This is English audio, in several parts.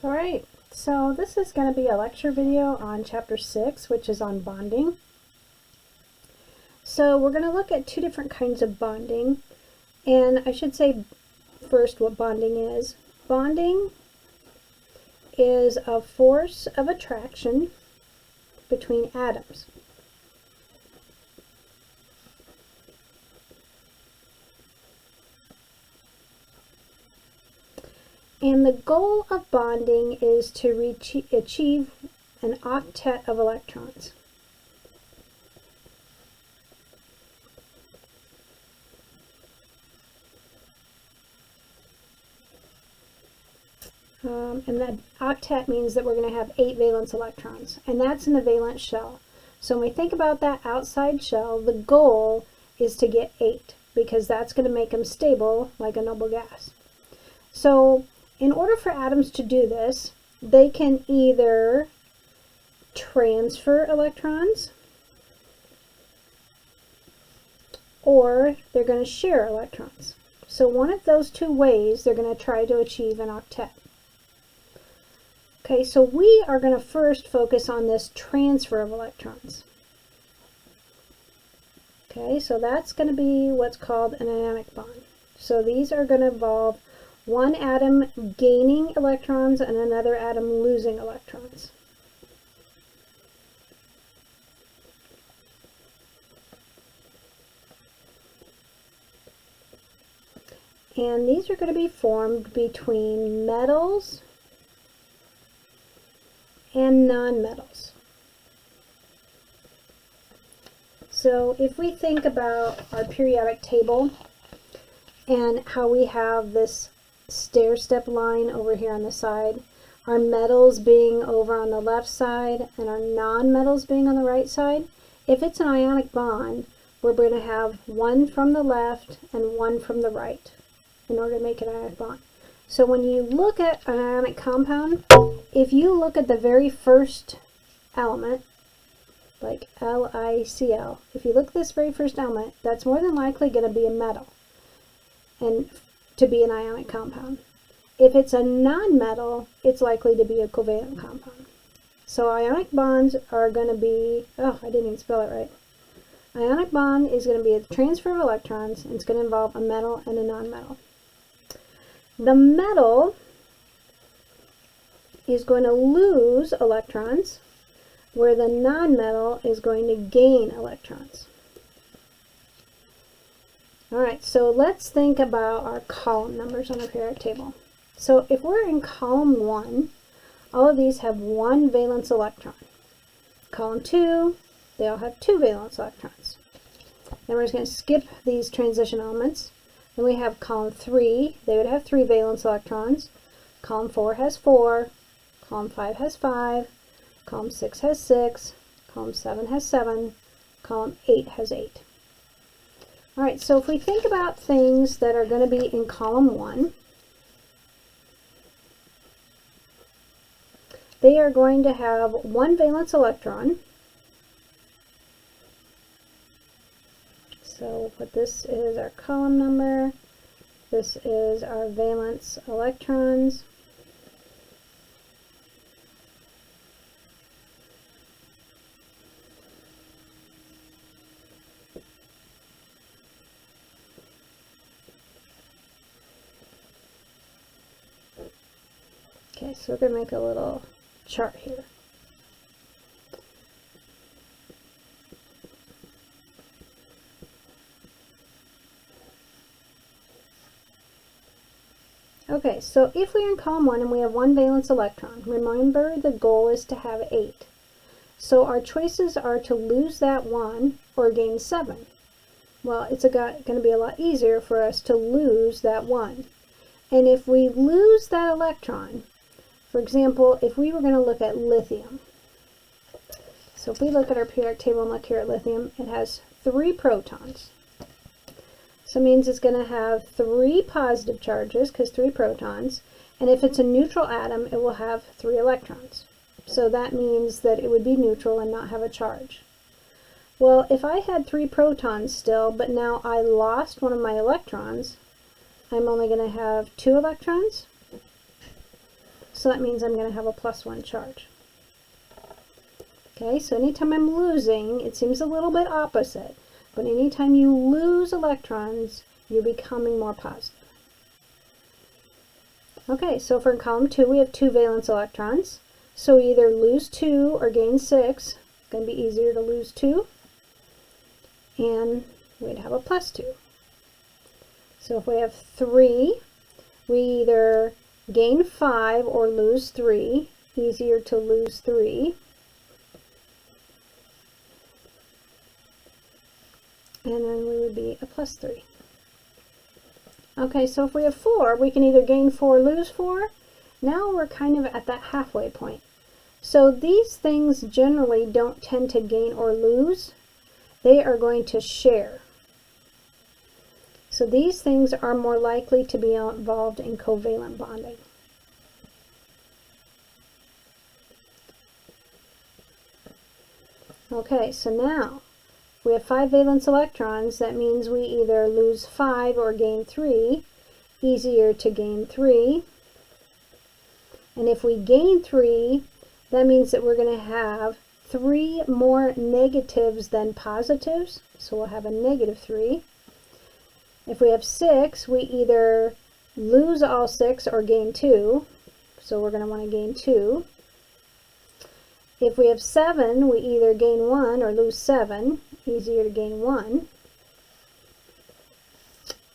Alright, so this is going to be a lecture video on chapter 6, which is on bonding. So we're going to look at two different kinds of bonding, and I should say first what bonding is. Bonding is a force of attraction between atoms. And the goal of bonding is to achieve an octet of electrons. And that octet means that we're going to have 8 valence electrons, and that's in the valence shell. So when we think about that outside shell, the goal is to get 8, because that's going to make them stable like a noble gas. So in order for atoms to do this, they can either transfer electrons or they're going to share electrons. So one of those two ways they're going to try to achieve an octet. Okay, so we are going to first focus on this transfer of electrons. Okay, so that's going to be what's called an ionic bond. So these are going to involve one atom gaining electrons and another atom losing electrons. And these are going to be formed between metals and nonmetals. So if we think about our periodic table and how we have this stair-step line over here on the side, our metals being over on the left side and our non-metals being on the right side, if it's an ionic bond, we're going to have one from the left and one from the right in order to make an ionic bond. So when you look at an ionic compound, if you look at the very first element, like LiCl, if you look at this very first element, that's more than likely going to be a metal and to be an ionic compound. If it's a non-metal, it's likely to be a covalent compound. So ionic bonds are going to be, oh, I didn't even spell it right. Ionic bond is going to be a transfer of electrons, and it's going to involve a metal and a non-metal. The metal is going to lose electrons, where the non-metal is going to gain electrons. Alright, so let's think about our column numbers on our periodic table. So if we're in column 1, all of these have 1 valence electron. Column 2, they all have 2 valence electrons. Then we're just going to skip these transition elements. Then we have column 3, they would have 3 valence electrons. Column 4 has 4. Column 5 has 5. Column 6 has 6. Column 7 has 7. Column 8 has 8. Alright, so if we think about things that are going to be in column 1, they are going to have 1 valence electron. So what this is our column number, this is our valence electrons. Okay, so we're going to make a little chart here. Okay, so if we're in column 1 and we have 1 valence electron, remember the goal is to have 8. So our choices are to lose that 1 or gain 7. Well, it's going to be a lot easier for us to lose that 1. And if we lose that electron, for example, if we were going to look at lithium, so if we look at our periodic table and look here at lithium, it has 3 protons. So it means it's going to have 3 positive charges, because 3 protons, and if it's a neutral atom, it will have 3 electrons. So that means that it would be neutral and not have a charge. Well, if I had 3 protons still, but now I lost one of my electrons, I'm only going to have 2 electrons. so that means I'm going to have a +1 charge. Okay, so anytime I'm losing, it seems a little bit opposite, but anytime you lose electrons, you're becoming more positive. Okay, so for column 2, we have 2 valence electrons. So we either lose 2 or gain 6. It's going to be easier to lose 2. And we'd have a +2. So if we have 3, we either gain 5 or lose 3. Easier to lose 3. And then we would be a +3. Okay, so if we have 4, we can either gain 4 or lose 4. Now we're kind of at that halfway point. So these things generally don't tend to gain or lose. They are going to share. So these things are more likely to be involved in covalent bonding. Okay, so now we have 5 valence electrons. That means we either lose 5 or gain 3. Easier to gain 3. And if we gain 3, that means that we're going to have 3 more negatives than positives. So we'll have a -3. If we have 6, we either lose all 6 or gain 2. So we're going to want to gain 2. If we have 7, we either gain 1 or lose 7. Easier to gain 1.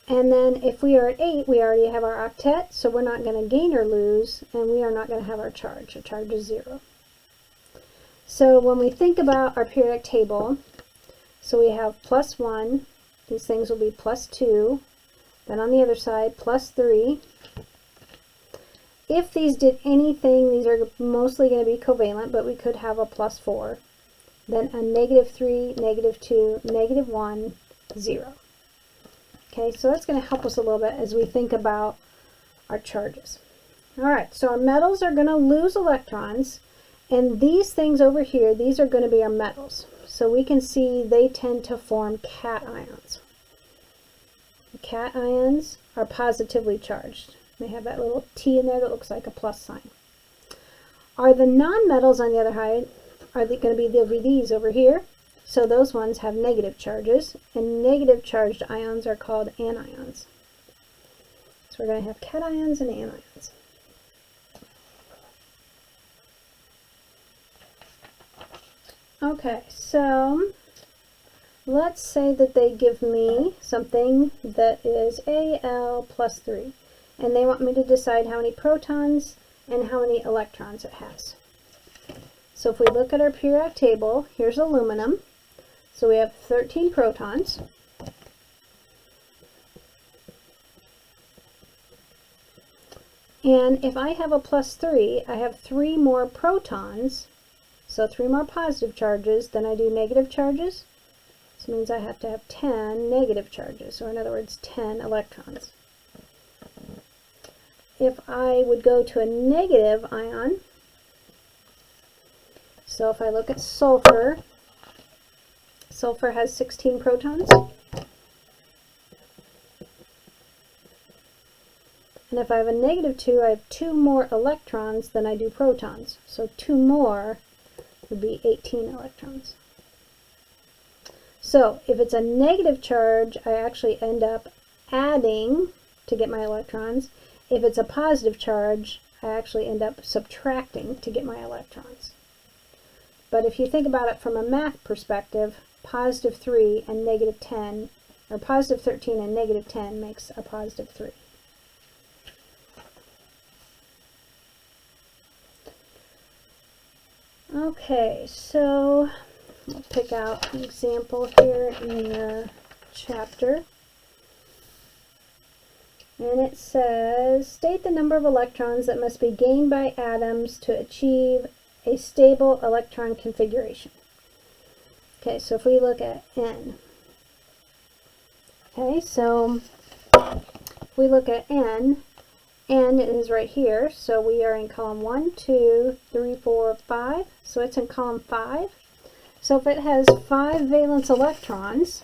And then if we are at 8, we already have our octet, so we're not going to gain or lose, and we are not going to have our charge. Our charge is 0. So when we think about our periodic table, so we have +1, these things will be +2, then on the other side, +3. If these did anything, these are mostly going to be covalent, but we could have a +4. Then a -3, -2, -1, 0. Okay, so that's going to help us a little bit as we think about our charges. All right, so our metals are going to lose electrons, and these things over here, these are going to be our metals. So we can see they tend to form cations. Cations are positively charged. They have that little T in there that looks like a plus sign. Are the nonmetals, on the other hand, are they going to be these over here? So those ones have negative charges, and negative charged ions are called anions. So we're going to have cations and anions. Okay, so let's say that they give me something that is Al plus 3, and they want me to decide how many protons and how many electrons it has. So if we look at our periodic table, here's aluminum. So we have 13 protons. And if I have a plus 3, I have 3 more protons, so 3 more positive charges than I do negative charges. So it means I have to have 10 negative charges, or in other words, 10 electrons. If I would go to a negative ion, so if I look at sulfur, sulfur has 16 protons. And if I have a -2, I have 2 more electrons than I do protons. So 2 more would be 18 electrons. So if it's a negative charge, I actually end up adding to get my electrons. If it's a positive charge, I actually end up subtracting to get my electrons. But if you think about it from a math perspective, positive 3 and negative 10, or positive 13 and negative 10 makes a positive 3. Okay, so we'll pick out an example here in the chapter. And it says, state the number of electrons that must be gained by atoms to achieve a stable electron configuration. Okay, so if we look at N. Okay, so if we look at N, N is right here, so we are in column 1, 2, 3, 4, 5, so it's in column 5. So if it has 5 valence electrons,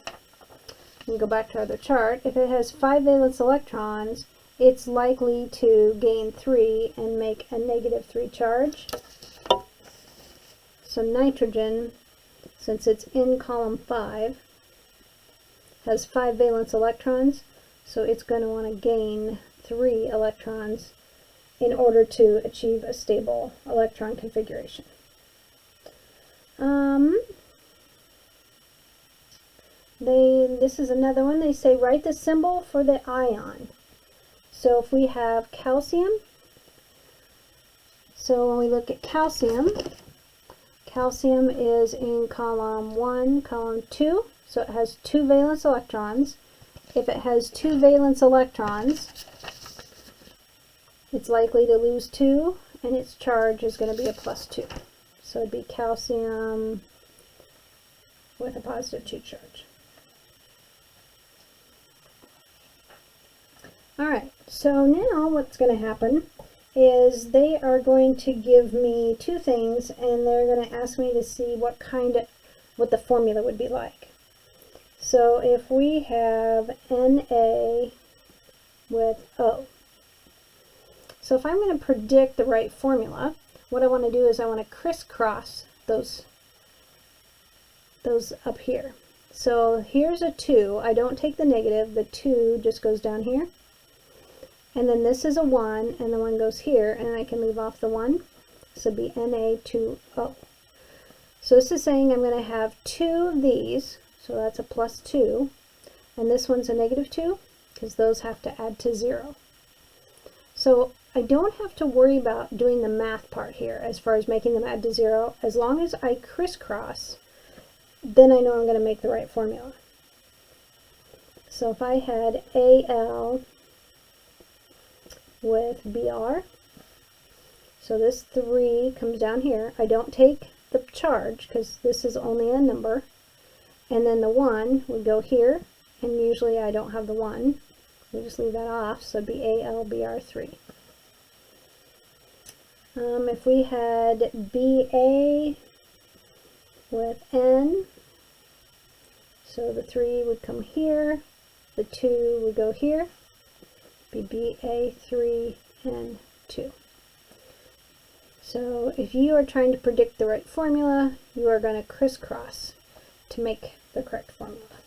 we can go back to our other chart, if it has 5 valence electrons, it's likely to gain 3 and make a -3 charge. So nitrogen, since it's in column 5, has 5 valence electrons, so it's going to want to gain 3 electrons in order to achieve a stable electron configuration. This is another one. They say write the symbol for the ion. So if we have calcium, so when we look at calcium, calcium is in column 1, column 2, so it has 2 valence electrons. If it has 2 valence electrons, it's likely to lose 2, and its charge is going to be a +2. So it'd be calcium with a +2 charge. Alright, so now what's going to happen is they are going to give me 2 things, and they're going to ask me to see what the formula would be like. So if we have Na with O. So if I'm going to predict the right formula, what I want to do is I want to crisscross those up here. So here's a 2. I don't take the negative. The 2 just goes down here. And then this is a 1, and the 1 goes here, and I can leave off the 1. So it'd be Na2O. So this is saying I'm going to have 2 of these, so that's a +2, and this one's a -2, because those have to add to 0. So I don't have to worry about doing the math part here as far as making them add to 0. As long as I crisscross, then I know I'm going to make the right formula. So if I had Al with Br, so this 3 comes down here. I don't take the charge because this is only a number, and then the 1 would go here, and usually I don't have the 1. We just leave that off, so it'd be AlBr3. If we had Ba with N, so the 3 would come here, the 2 would go here, be Ba3 and 2. So if you are trying to predict the right formula, you are going to crisscross to make the correct formula.